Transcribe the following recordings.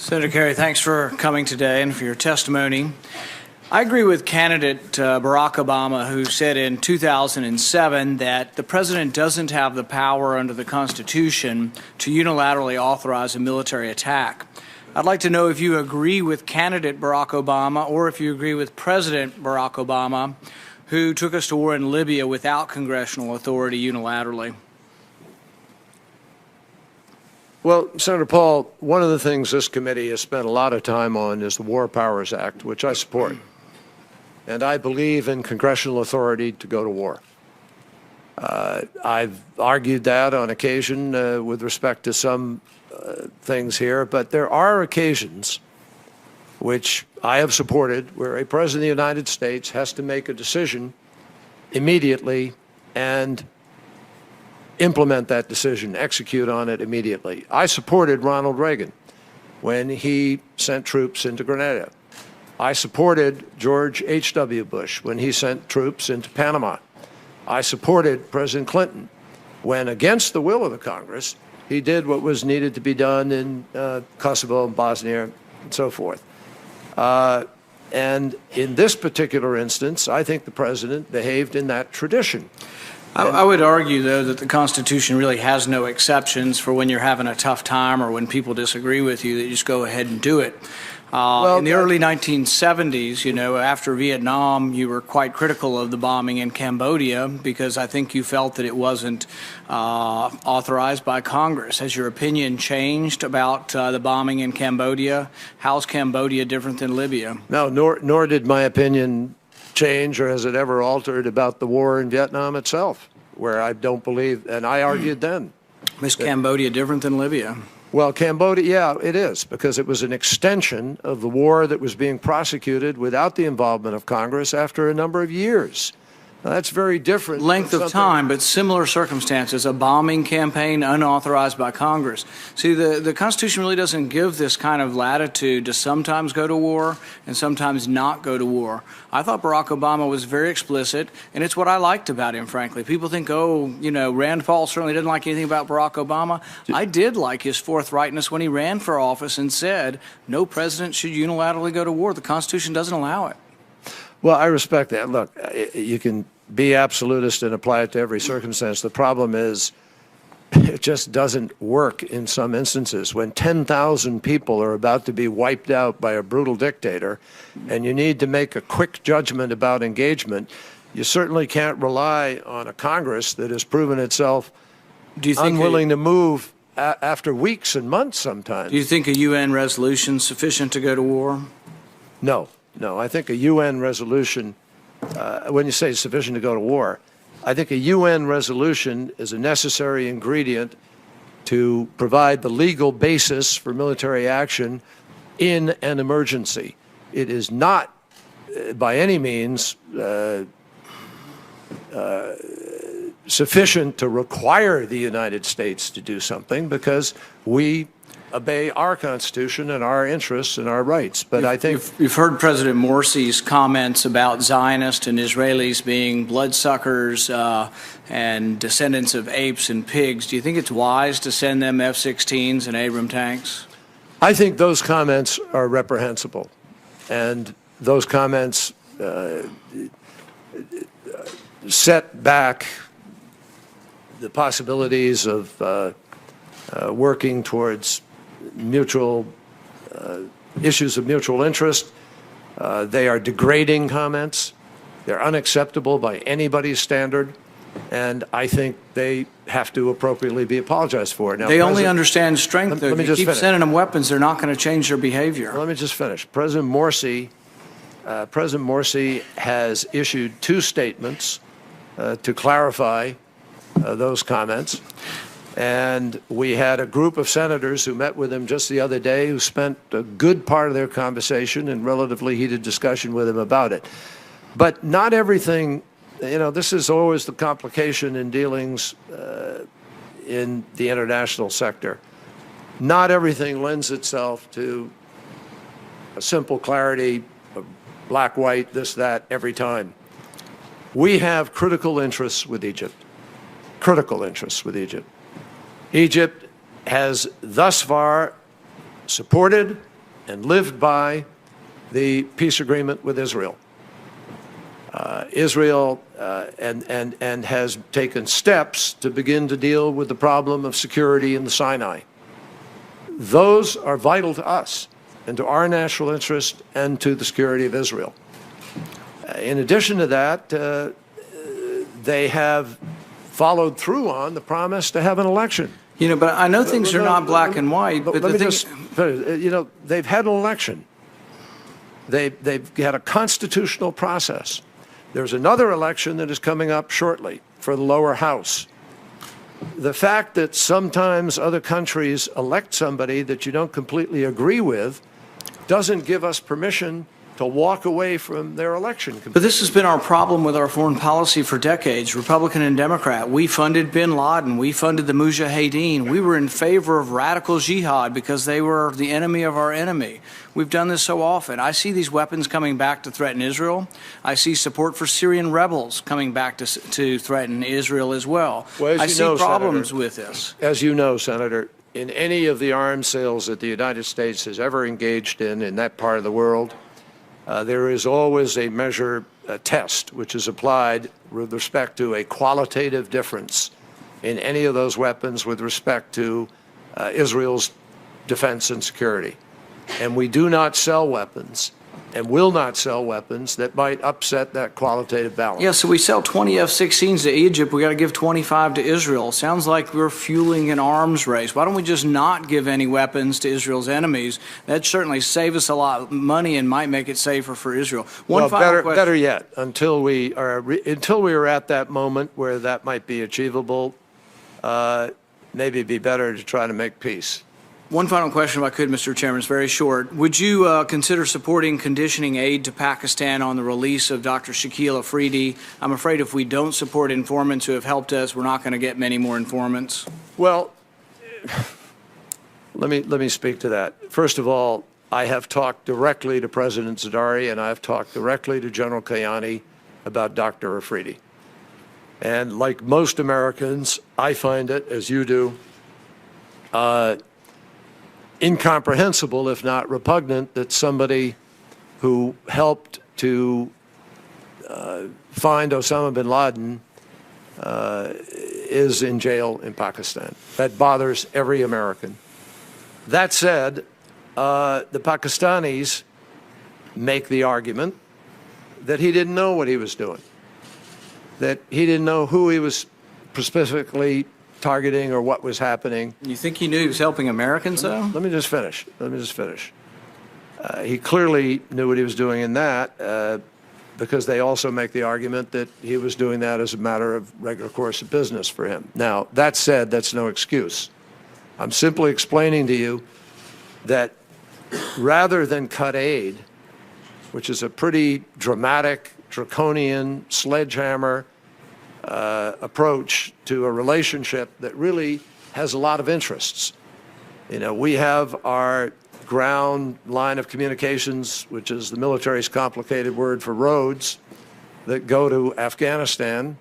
Senator Kerry, thanks for coming today and for your testimony. I agree with candidate Barack Obama, who said in 2007 that the president doesn't have the power under the Constitution to unilaterally authorize a military attack. I'd like to know if you agree with candidate Barack Obama or if you agree with President Barack Obama, who took us to war in Libya without congressional authority unilaterally. Well, Senator Paul, one of the things this committee has spent a lot of time on is the War Powers Act, which I support. And I believe in congressional authority to go to war. I've argued that on occasion with respect to some things here, but there are occasions which I have supported where a president of the United States has to make a decision immediately and implement that decision, execute on it immediately. I supported Ronald Reagan when he sent troops into Grenada. I supported George H.W. Bush when he sent troops into Panama. I supported President Clinton when, against the will of the Congress, he did what was needed to be done in Kosovo and Bosnia and so forth. And in this particular instance, I think the president behaved in that tradition. I would argue, though, that the Constitution really has no exceptions for when you're having a tough time or when people disagree with you, that you just go ahead and do it. In the early 1970s, you know, after Vietnam, you were quite critical of the bombing in Cambodia because I think you felt that it wasn't authorized by Congress. Has your opinion changed about the bombing in Cambodia? How's Cambodia different than Libya? No, nor did my opinion change, or has it ever altered, about the war in Vietnam itself, where I don't believe, and I argued then. Is Cambodia different than Libya? Well, Cambodia, yeah, it is, because it was an extension of the war that was being prosecuted without the involvement of Congress after a number of years. Now, that's very different. Length of time, but similar circumstances, a bombing campaign unauthorized by Congress. See, the Constitution really doesn't give this kind of latitude to sometimes go to war and sometimes not go to war. I thought Barack Obama was very explicit, and it's what I liked about him, frankly. People think, oh, you know, Rand Paul certainly didn't like anything about Barack Obama. I did like his forthrightness when he ran for office and said, no president should unilaterally go to war. The Constitution doesn't allow it. Well, I respect that. Look, you can be absolutist and apply it to every circumstance. The problem is it just doesn't work in some instances. When 10,000 people are about to be wiped out by a brutal dictator and you need to make a quick judgment about engagement, you certainly can't rely on a Congress that has proven itself unwilling to move after weeks and months sometimes. Do you think a UN resolution sufficient to go to war? No. No, I think a UN resolution, when you say sufficient to go to war, I think a UN resolution is a necessary ingredient to provide the legal basis for military action in an emergency. It is not, by any means, sufficient to require the United States to do something, because we obey our Constitution and our interests and our rights. But I think you've heard President Morsi's comments about Zionists and Israelis being bloodsuckers and descendants of apes and pigs. Do you think it's wise to send them F-16s and Abrams tanks? I think those comments are reprehensible, and those comments set back the possibilities of working towards mutual issues of mutual interest. They are degrading comments. They're unacceptable by anybody's standard, and I think they have to appropriately be apologized for. Now, they only understand strength. Let me just keep finish. sending them weapons, they're not going to change their behavior. Let me just finish. President Morsi has issued two statements to clarify those comments. And we had a group of senators who met with him just the other day who spent a good part of their conversation in relatively heated discussion with him about it. But not everything, you know, this is always the complication in dealings in the international sector. Not everything lends itself to a simple clarity of black, white, this, that, every time. We have critical interests with Egypt. Critical interests with Egypt. Egypt has thus far supported and lived by the peace agreement with Israel. Israel and has taken steps to begin to deal with the problem of security in the Sinai. Those are vital to us and to our national interest and to the security of Israel. In addition to that, they have followed through on the promise to have an election. You know, but I know things are not black and white. But let me just, you know, they've had an election. They've had a constitutional process. There's another election that is coming up shortly for the lower house. The fact that sometimes other countries elect somebody that you don't completely agree with doesn't give us permission to walk away from their election. But this has been our problem with our foreign policy for decades, Republican and Democrat. We funded bin Laden. We funded the Mujahideen. We were in favor of radical jihad because they were the enemy of our enemy. We've done this so often. I see these weapons coming back to threaten Israel. I see support for Syrian rebels coming back to threaten Israel as well. I see problems with this. As you know, Senator, in any of the arms sales that the United States has ever engaged in that part of the world, there is always a measure, a test, which is applied with respect to a qualitative difference in any of those weapons with respect to Israel's defense and security. And we do not sell weapons and will not sell weapons that might upset that qualitative balance. Yeah, so we sell 20 F-16s to Egypt. We got to give 25 to Israel. Sounds like we're fueling an arms race. Why don't we just not give any weapons to Israel's enemies? That certainly save us a lot of money and might make it safer for Israel. Better yet, until we are at that moment where that might be achievable, maybe it'd be better to try to make peace. One final question, if I could, Mr. Chairman. It's very short. Would you consider supporting conditioning aid to Pakistan on the release of Dr. Shakil Afridi? I'm afraid if we don't support informants who have helped us, we're not going to get many more informants. Well, let me speak to that. First of all, I have talked directly to President Zardari and I have talked directly to General Kayani about Dr. Afridi. And like most Americans, I find it, as you do, incomprehensible, if not repugnant, that somebody who helped to find Osama bin Laden is in jail in Pakistan. That bothers every American. That said, the Pakistanis make the argument that he didn't know what he was doing, that he didn't know who he was specifically targeting or what was happening. You think he knew he was helping Americans, though? Let me just finish. He clearly knew what he was doing in that because they also make the argument that he was doing that as a matter of regular course of business for him. Now, that said, that's no excuse. I'm simply explaining to you that rather than cut aid, which is a pretty dramatic, draconian, sledgehammer approach to a relationship that really has a lot of interests. You know, we have our ground line of communications, which is the military's complicated word for roads, that go to Afghanistan,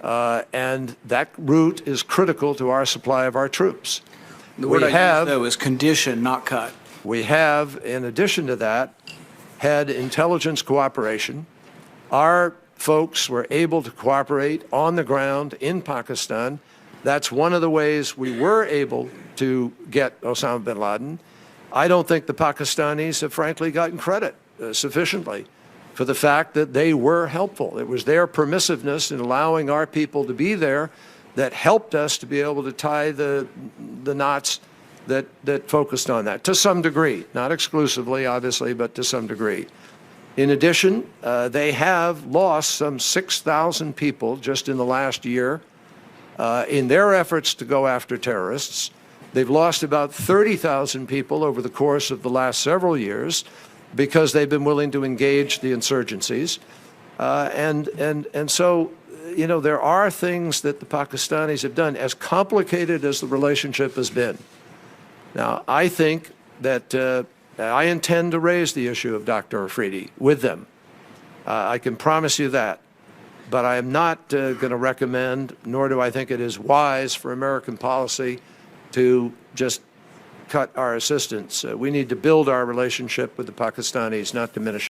and that route is critical to our supply of our troops. The word I used, though, is condition, not cut. We have, in addition to that, had intelligence cooperation. Our folks were able to cooperate on the ground in Pakistan. That's one of the ways we were able to get Osama bin Laden. I don't think the Pakistanis have frankly gotten credit sufficiently for the fact that they were helpful. It was their permissiveness in allowing our people to be there that helped us to be able to tie the knots that focused on that, to some degree. Not exclusively, obviously, but to some degree. In addition, they have lost some 6,000 people just in the last year in their efforts to go after terrorists. They've lost about 30,000 people over the course of the last several years because they've been willing to engage the insurgencies. And so, you know, there are things that the Pakistanis have done, as complicated as the relationship has been. Now, I think that I intend to raise the issue of Dr. Afridi with them. I can promise you that. But I am not going to recommend, nor do I think it is wise for American policy to just cut our assistance. We need to build our relationship with the Pakistanis, not diminish it.